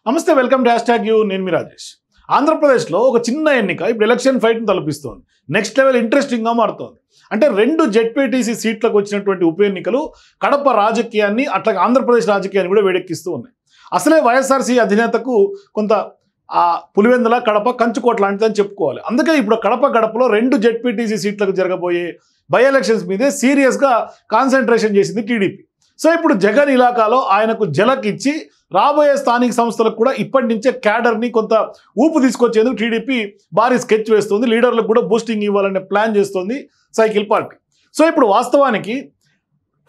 నమస్తే, welcome to #you. నేను మీ రాజేష్. ఆంధ్రప్రదేశ్లో ఒక చిన్న ఎన్నిక ఇప్పుడు ఎలక్షన్ ఫైట్ని తలపిస్తోంది. నెక్స్ట్ లెవెల్ ఇంట్రెస్టింగ్గా మారుతోంది. అంటే 2 జెడ్పీటీసీ సీట్లకు వచ్చినటువంటి ఉప ఎన్నికలు కడప రాజకీయాన్ని, అట్లాగే ఆంధ్రప్రదేశ్ రాజకీయాన్ని కూడా వేడెక్కిస్తూ ఉన్నాయి. అసలే వైఎస్ఆర్సీ అధినేతకు కొంత పులివెందుల, కడప కంచుకోట లాంటిదని చెప్పుకోవాలి. అందుకే ఇప్పుడు గడపలో 2 జెడ్పీటీసీ సీట్లకు జరగబోయే బై ఎలక్షన్స్ మీదే సీరియస్గా కాన్సన్ట్రేషన్ చేసింది టీడీపీ. సో ఇప్పుడు జగన్ ఇలాకాలో ఆయనకు జలక్ ఇచ్చి రాబోయే స్థానిక సంస్థలకు కూడా ఇప్పటి నుంచే క్యాడర్ని కొంత ఊపు తీసుకొచ్చేందుకు టీడీపీ భారీ స్కెచ్ వేస్తుంది. లీడర్లకు కూడా బూస్టింగ్ ఇవ్వాలనే ప్లాన్ చేస్తుంది సైకిల్ పార్టీ. సో ఇప్పుడు వాస్తవానికి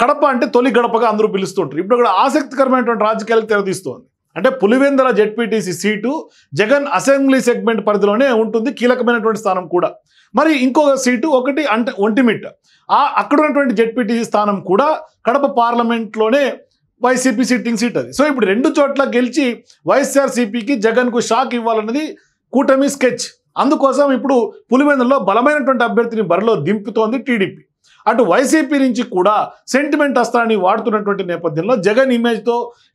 కడప అంటే తొలి గడపగా అందరూ పిలుస్తుంటారు. ఇప్పుడు కూడా ఆసక్తికరమైనటువంటి రాజకీయాలకు తెరదీస్తోంది. అంటే Pulivendula ZPTC seat Jagan assembly segment పరిధిలోనే ఉంటుంది, కీలకమైనటువంటి స్థానం కూడా. మరి ఇంకొక సీటు ఒకటి అంటే ఒంటిమిట్ట, అక్కడ ఉన్నటువంటి జెడ్పీటీసీ స్థానం కూడా కడప పార్లమెంట్లోనే వైసీపీ సిట్టింగ్ సీట్ అది. సో ఇప్పుడు 2 చోట్ల గెలిచి వైఎస్ఆర్సీపీకి జగన్కు షాక్ ఇవ్వాలన్నది కూటమి స్కెచ్. అందుకోసం ఇప్పుడు పులివెందులలో బలమైనటువంటి అభ్యర్థిని బరిలో దింపుతోంది టీడీపీ. అటు వైసీపీ నుంచి కూడా సెంటిమెంట్ అస్త్రాన్ని వాడుతున్నటువంటి నేపథ్యంలో జగన్ ఇమేజ్తో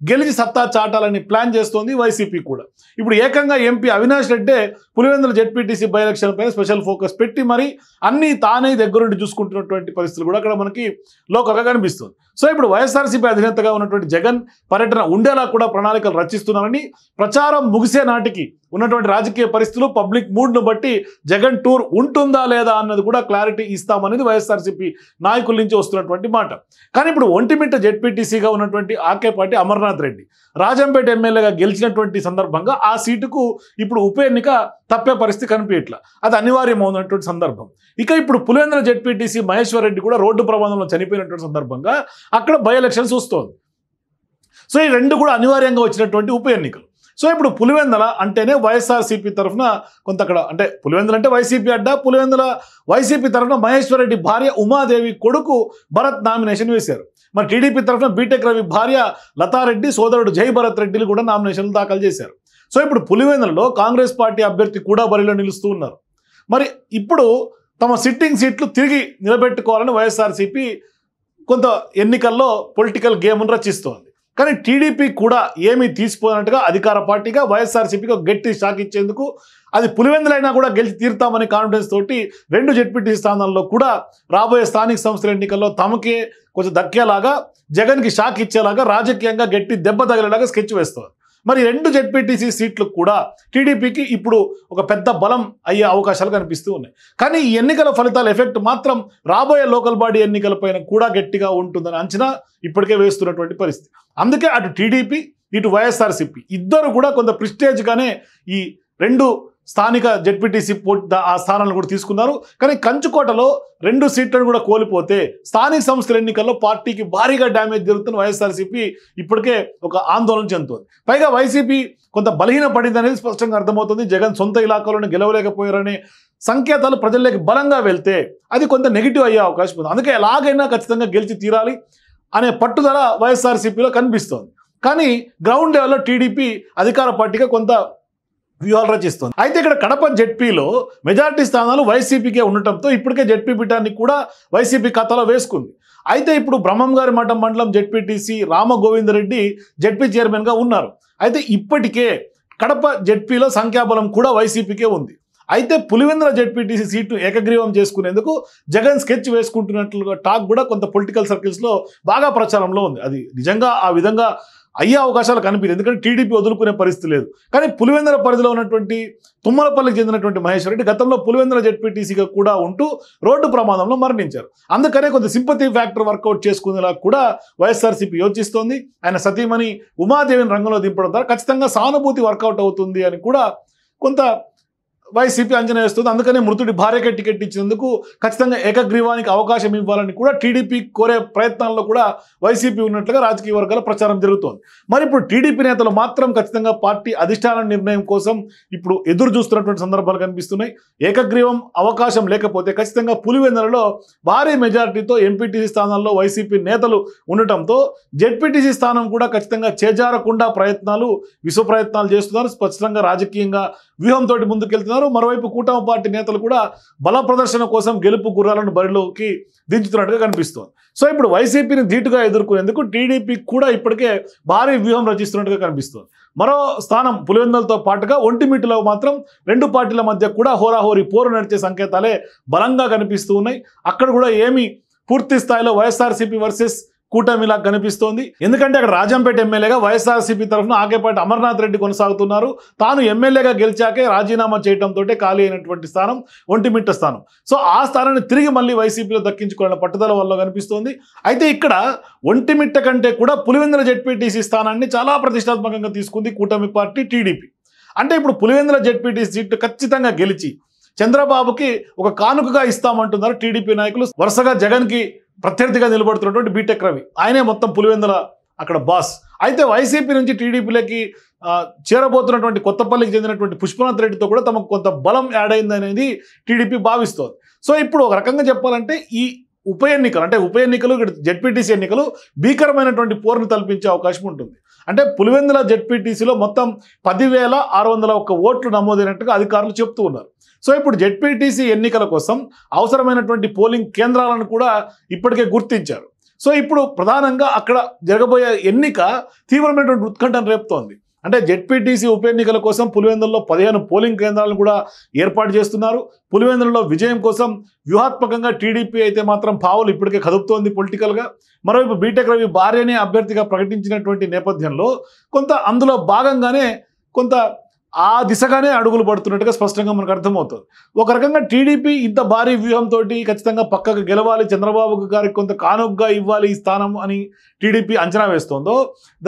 గెలిచి సత్తా చాటాలని ప్లాన్ చేస్తోంది వైసీపీ కూడా. ఇప్పుడు ఏకంగా ఎంపీ అవినాష్ రెడ్డే పులివెందుల జెడ్పీటీసీ బై ఎలక్షన్ పైన స్పెషల్ ఫోకస్ పెట్టి మరి అన్నీ తానే దగ్గరుండి చూసుకుంటున్నటువంటి పరిస్థితులు కూడా అక్కడ మనకి లోకగా కనిపిస్తుంది. సో ఇప్పుడు వైఎస్ఆర్సీపీ అధినేతగా ఉన్నటువంటి జగన్ పర్యటన ఉండేలా కూడా ప్రణాళికలు రచిస్తున్నారని, ప్రచారం ముగిసే నాటికి ఉన్నటువంటి రాజకీయ పరిస్థితులు, పబ్లిక్ మూడ్ను బట్టి జగన్ టూర్ ఉంటుందా లేదా అన్నది కూడా క్లారిటీ ఇస్తామనేది వైఎస్ఆర్సీపీ నాయకుల నుంచి వస్తున్నటువంటి మాట. కానీ ఇప్పుడు ఒంటిమిట్ట జెడ్పీటీసీగా ఉన్నటువంటి ఆకేపాటి అమర్నాథ్ రెడ్డి రాజంపేట ఎమ్మెల్యేగా గెలిచినటువంటి సందర్భంగా ఆ సీటుకు ఇప్పుడు ఉప ఎన్నిక తప్పే పరిస్థితి కనిపించట్లా, అది అనివార్యమవుతున్నటువంటి సందర్భం. ఇక ఇప్పుడు పులివెందుల జెడ్పీటీసీ మహేశ్వర్ రెడ్డి కూడా రోడ్డు ప్రమాదంలో చనిపోయినటువంటి సందర్భంగా అక్కడ బై ఎలక్షన్స్ వస్తోంది. సో ఈ 2 కూడా అనివార్యంగా వచ్చినటువంటి ఉప ఎన్నికలు. సో ఇప్పుడు పులివెందుల అంటేనే వైఎస్ఆర్సీపీ తరఫున కొంత అక్కడ అంటే పులివెందుల అంటే వైసీపీ అడ్డా, పులివెందుల వైసీపీ తరఫున మహేశ్వర్ రెడ్డి భార్య ఉమాదేవి కొడుకు భరత్ నామినేషన్ వేశారు. మరి టీడీపీ తరఫున బీటెక్ రవి భార్య లతారెడ్డి, సోదరుడు జై భరత్ రెడ్డిలు కూడా నామినేషన్లు దాఖలు చేశారు. సో ఇప్పుడు పులివెందులలో కాంగ్రెస్ పార్టీ అభ్యర్థి కూడా బరిలో నిలుస్తూ ఉన్నారు. మరి ఇప్పుడు తమ సిట్టింగ్ సీట్లు తిరిగి నిలబెట్టుకోవాలని వైఎస్ఆర్సీపీ కొంత ఎన్నికల్లో పొలిటికల్ గేమ్ను రచిస్తోంది. కానీ టీడీపీ కూడా ఏమీ తీసిపోయినట్టుగా అధికార పార్టీగా వైఎస్ఆర్సీపీకి గట్టి షాక్ ఇచ్చేందుకు, అది పులివెందులైనా కూడా గెలిచి తీరుతామనే కాన్ఫిడెన్స్ తోటి 2 జెడ్పీటీసీ స్థానాల్లో కూడా రాబోయే స్థానిక సంస్థల ఎన్నికల్లో తమకే కొంచెం దక్కేలాగా, జగన్కి షాక్ ఇచ్చేలాగా, రాజకీయంగా గట్టి దెబ్బ తగిలేలాగా స్కెచ్ వేస్తారు. మరి 2 జెడ్పీటీసీ సీట్లు కూడా టీడీపీకి ఇప్పుడు ఒక పెద్ద బలం అయ్యే అవకాశాలు కనిపిస్తూ ఉన్నాయి. కానీ ఈ ఎన్నికల ఫలితాల ఎఫెక్ట్ మాత్రం రాబోయే లోకల్ బాడీ ఎన్నికలపైన కూడా గట్టిగా ఉంటుందని అంచనా ఇప్పటికే వేస్తున్నటువంటి పరిస్థితి. అందుకే అటు టీడీపీ, ఇటు వైఎస్ఆర్సీపీ ఇద్దరు కూడా కొంత ప్రిస్టేజ్గానే ఈ 2 స్థానిక జెడ్పీటీసీ ఆ స్థానాలను కూడా తీసుకున్నారు. కానీ కంచుకోటలో 2 సీట్లను కూడా కోల్పోతే స్థానిక సంస్థల ఎన్నికల్లో పార్టీకి భారీగా డ్యామేజ్ జరుగుతున్న వైఎస్ఆర్సీపీ ఇప్పటికే ఒక ఆందోళన చెందుతోంది. పైగా వైసీపీ కొంత బలహీన పడింది అనేది స్పష్టంగా అర్థమవుతుంది. జగన్ సొంత ఇలాకాలోనే గెలవలేకపోయారనే సంకేతాలు ప్రజల్లోకి బలంగా వెళ్తే అది కొంత నెగిటివ్ అయ్యే అవకాశం ఉంది. అందుకే ఎలాగైనా ఖచ్చితంగా గెలిచి తీరాలి అనే పట్టుదల వైఎస్ఆర్సీపీలో కనిపిస్తోంది. కానీ గ్రౌండ్ లెవెల్లో టీడీపీ అధికార పార్టీగా కొంత వ్యూహాలు రచిస్తుంది. అయితే ఇక్కడ కడప జెడ్పీలో మెజార్టీ స్థానాలు వైసీపీకే ఉండటంతో ఇప్పటికే జెడ్పీ పీఠాన్ని కూడా వైసీపీ ఖాతాలో వేసుకుంది. అయితే ఇప్పుడు బ్రహ్మంగారి మఠం మండలం జెడ్పీటీసీ రామగోవిందరెడ్డి జెడ్పీ చైర్మన్గా ఉన్నారు. అయితే ఇప్పటికే కడప జెడ్పీలో సంఖ్యాబలం కూడా వైసీపీకే ఉంది. అయితే పులివెందుల జెడ్పీటీసీ సీటు ఏకగ్రీవం చేసుకునేందుకు జగన్ స్కెచ్ వేసుకుంటున్నట్లుగా టాక్ కూడా కొంత పొలిటికల్ సర్కిల్స్లో బాగా ప్రచారంలో ఉంది. అది నిజంగా ఆ విధంగా అయ్యే అవకాశాలు కనిపించదు, ఎందుకంటే టీడీపీ వదులుకునే పరిస్థితి లేదు. కానీ పులివెందుల పరిధిలో ఉన్నటువంటి తుమ్మలపల్లికి చెందినటువంటి మహేశ్వర్ రెడ్డి గతంలో పులివెందుల జెడ్పీటీసీగా కూడా ఉంటూ రోడ్డు ప్రమాదంలో మరణించారు. అందుకనే కొంత సింపతి ఫ్యాక్టర్ వర్కౌట్ చేసుకునేలా కూడా వైఎస్ఆర్సీపీ యోచిస్తోంది. ఆయన సతీమణి ఉమాదేవిని రంగంలో దింపడం ద్వారా ఖచ్చితంగా సానుభూతి వర్కౌట్ అవుతుంది అని కూడా కొంత వైసీపీ అంచనా వేస్తుంది. అందుకనే మృతుడి భార్యకే టికెట్ ఇచ్చినందుకు ఖచ్చితంగా ఏకగ్రీవానికి అవకాశం ఇవ్వాలని కూడా టీడీపీ కోరే ప్రయత్నాల్లో కూడా వైసీపీ ఉన్నట్లుగా రాజకీయ వర్గాల ప్రచారం జరుగుతోంది. మరి ఇప్పుడు టీడీపీ నేతలు మాత్రం ఖచ్చితంగా పార్టీ అధిష్టాన నిర్ణయం కోసం ఇప్పుడు ఎదురు చూస్తున్నటువంటి సందర్భాలు కనిపిస్తున్నాయి. ఏకగ్రీవం అవకాశం లేకపోతే ఖచ్చితంగా పులివెందులలో భారీ మెజారిటీతో ఎంపీటీసీ స్థానాల్లో వైసీపీ నేతలు ఉండటంతో జెడ్పీటీసీ స్థానం కూడా ఖచ్చితంగా చేజారకుండా విశ్వ ప్రయత్నాలు చేస్తున్నారు. స్పష్టంగా రాజకీయంగా వ్యూహంతో ముందుకెళ్తున్నారు. మరోవైపు కూటమి పార్టీ నేతలు కూడా బల ప్రదర్శన కోసం గెలుపు గుర్రాలను బరిలోకి దించుతున్నట్టుగా కనిపిస్తోంది. సో ఇప్పుడు వైసీపీని ధీటుగా ఎదుర్కొనేందుకు టీడీపీ కూడా ఇప్పటికే భారీ వ్యూహం రచిస్తున్నట్టుగా కనిపిస్తుంది. మరో స్థానం పులివెందులతో పాటుగా ఒంటిమిట్టలో మాత్రం రెండు పార్టీల మధ్య కూడా హోరాహోరీ పోరు నడిచే సంకేతాలే బలంగా కనిపిస్తూ ఉన్నాయి. అక్కడ కూడా ఏమి పూర్తి స్థాయిలో వైఎస్ఆర్సీపీ వర్సెస్ కూటమిలా కనిపిస్తోంది. ఎందుకంటే అక్కడ రాజంపేట ఎమ్మెల్యేగా వైఎస్ఆర్సీపీ తరఫున ఆకేపాటి అమర్నాథ్ రెడ్డి కొనసాగుతున్నారు. తాను ఎమ్మెల్యేగా గెలిచాకే రాజీనామా చేయడంతో ఖాళీ అయినటువంటి స్థానం ఒంటిమిట్ట స్థానం. సో ఆ స్థానాన్ని తిరిగి మళ్ళీ వైసీపీలో దక్కించుకోవాలన్న పట్టుదల వల్ల కనిపిస్తోంది. అయితే ఇక్కడ ఒంటిమిట్ట కంటే కూడా పులివెందుల జెడ్పీటీసీ స్థానాన్ని చాలా ప్రతిష్టాత్మకంగా తీసుకుంది కూటమి పార్టీ టీడీపీ. అంటే ఇప్పుడు పులివెందుల జెడ్పీటీసీ సీటు ఖచ్చితంగా గెలిచి చంద్రబాబుకి ఒక కానుకగా ఇస్తామంటున్నారు టీడీపీ నాయకులు. వరుసగా జగన్కి ప్రత్యర్థిగా నిలబడుతున్నటువంటి బీటెక్ రవి, ఆయనే మొత్తం పులివెందుల అక్కడ బాస్. అయితే వైసీపీ నుంచి టీడీపీలోకి చేరబోతున్నటువంటి కొత్తపల్లికి చెందినటువంటి పుష్పనాథ్ రెడ్డితో కూడా తమకు కొంత బలం యాడ్ అయింది అనేది టీడీపీ భావిస్తోంది. సో ఇప్పుడు ఒక రకంగా చెప్పాలంటే ఈ ఉప ఎన్నికలు జెడ్పీటీసీ ఎన్నికలు భీకరమైనటువంటి పోరును తలపించే అవకాశం ఉంటుంది. అంటే పులివెందుల జెడ్పీటీసీలో మొత్తం 10,601 ఓట్లు నమోదైనట్టుగా అధికారులు చెప్తూ ఉన్నారు. సో ఇప్పుడు జెడ్పీటీసీ ఎన్నికల కోసం అవసరమైనటువంటి పోలింగ్ కేంద్రాలను కూడా ఇప్పటికే గుర్తించారు. సో ఇప్పుడు ప్రధానంగా అక్కడ జరగబోయే ఎన్నిక తీవ్రమైనటువంటి ఉత్కంఠను రేపుతోంది. అంటే జెడ్పీటీసీ ఉప ఎన్నికల కోసం పులివెందులలో 15 పోలింగ్ కేంద్రాలను కూడా ఏర్పాటు చేస్తున్నారు. పులివెందులలో విజయం కోసం వ్యూహాత్మకంగా టీడీపీ అయితే మాత్రం పావులు ఇప్పటికే కదుపుతోంది పొలిటికల్గా. మరోవైపు బీటెక్ రవి భార్యనే అభ్యర్థిగా ప్రకటించినటువంటి నేపథ్యంలో కొంత అందులో భాగంగానే కొంత ఆ దిశగానే అడుగులు పడుతున్నట్టుగా స్పష్టంగా మనకు అర్థమవుతుంది. ఒక రకంగా టీడీపీ ఇంత భారీ వ్యూహంతో ఖచ్చితంగా పక్కకు గెలవాలి, చంద్రబాబు గారికి కొంత కానుకగా ఇవ్వాలి ఈ స్థానం అని టీడీపీ అంచనా వేస్తోందో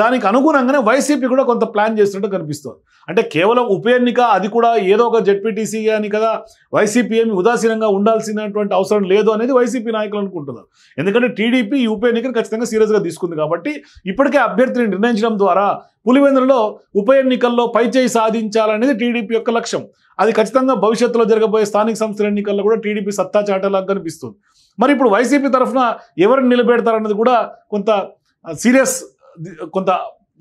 దానికి అనుగుణంగానే వైసీపీ కూడా కొంత ప్లాన్ చేస్తున్నట్టు కనిపిస్తోంది. అంటే కేవలం ఉప ఎన్నిక, అది కూడా ఏదో ఒక జెడ్పీటీసీ అని కదా, వైసీపీ ఏమి ఉదాసీనంగా ఉండాల్సినటువంటి అవసరం లేదు అనేది వైసీపీ నాయకులు అనుకుంటున్నారు. ఎందుకంటే టీడీపీ ఈ ఉప ఎన్నికను ఖచ్చితంగా సీరియస్గా తీసుకుంది కాబట్టి ఇప్పటికే అభ్యర్థిని నిర్ణయించడం ద్వారా పులివెందులలో ఉప ఎన్నికల్లో పైచేయి సాధించాలనేది టీడీపీ యొక్క లక్ష్యం. అది ఖచ్చితంగా భవిష్యత్తులో జరగబోయే స్థానిక సంస్థల ఎన్నికల్లో కూడా టీడీపీ సత్తా చాటేలాగా కనిపిస్తుంది. మరి ఇప్పుడు వైసీపీ తరఫున ఎవరిని నిలబెడతారన్నది కూడా కొంత సీరియస్ కొంత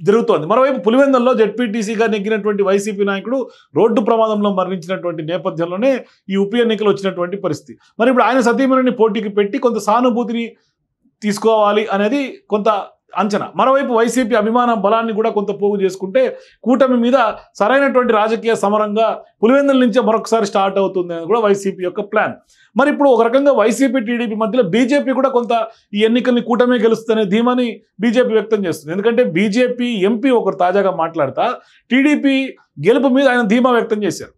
జరుగుతోంది. మరోవైపు పులివెందుల్లో జెడ్పీటీసీగా నెగ్గినటువంటి వైసీపీ నాయకుడు రోడ్డు ప్రమాదంలో మరణించినటువంటి నేపథ్యంలోనే ఈ ఉప ఎన్నికలు వచ్చినటువంటి పరిస్థితి. మరి ఇప్పుడు ఆయన సతీమణిని పోటీకి పెట్టి కొంత సానుభూతిని తీసుకోవాలి అనేది కొంత అంచనా. మరోవైపు వైసీపీ అభిమాన బలాన్ని కూడా కొంత పోగు చేసుకుంటే కూటమి మీద సరైనటువంటి రాజకీయ సమరంగా పులివెందుల నుంచే మరొకసారి స్టార్ట్ అవుతుంది అని కూడా వైసీపీ యొక్క ప్లాన్. మరి ఇప్పుడు ఒక రకంగా వైసీపీ టీడీపీ మధ్యలో బీజేపీ కూడా కొంత ఈ ఎన్నికల్ని కూటమి గెలుస్తుందనే ధీమాని బీజేపీ వ్యక్తం చేస్తుంది. ఎందుకంటే బీజేపీ ఎంపీ ఒకరు తాజాగా మాట్లాడుతా టీడీపీ గెలుపు మీద ఆయన ధీమా వ్యక్తం చేశారు.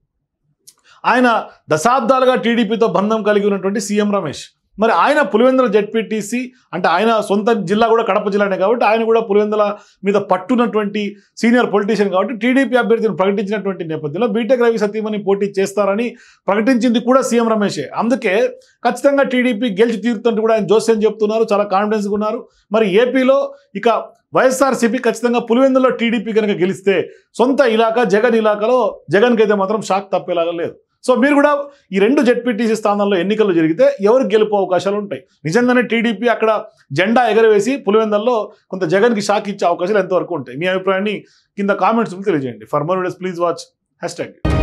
ఆయన దశాబ్దాలుగా టీడీపీతో బంధం కలిగి ఉన్నటువంటి సీఎం రమేష్, మరి ఆయన పులివెందుల జెడ్పీటీసీ అంటే ఆయన సొంత జిల్లా కూడా కడప జిల్లానే కాబట్టి ఆయన కూడా పులివెందుల మీద పట్టున్నటువంటి సీనియర్ పొలిటీషియన్ కాబట్టి టీడీపీ అభ్యర్థిని ప్రకటించినటువంటి నేపథ్యంలో బీటెక్ రవి సతీమణి పోటీ చేస్తారని ప్రకటించింది కూడా సీఎం రమేషే. అందుకే ఖచ్చితంగా టీడీపీ గెలిచి తీరుతుంటే కూడా ఆయన జోస్యం చెప్తున్నారు, చాలా కాన్ఫిడెన్స్గా ఉన్నారు. మరి ఏపీలో ఇక వైఎస్ఆర్సీపీ ఖచ్చితంగా పులివెందుల్లో టీడీపీ కనుక గెలిస్తే సొంత ఇలాకా జగన్ ఇలాకాలో జగన్కి అయితే మాత్రం షాక్ తప్పేలాగా లేదు. సో మీరు కూడా ఈ రెండు జెడ్పీటీసీ స్థానాల్లో ఎన్నికలు జరిగితే ఎవరికి గెలుపు అవకాశాలు ఉంటాయి? నిజంగానే టీడీపీ అక్కడ జెండా ఎగరవేసి పులివెందుల్లో కొంత జగన్కి షాక్ ఇచ్చే అవకాశాలు ఎంతవరకు ఉంటాయి? మీ అభిప్రాయాన్ని కింద కామెంట్స్ తెలియజేయండి. For more videos please watch #.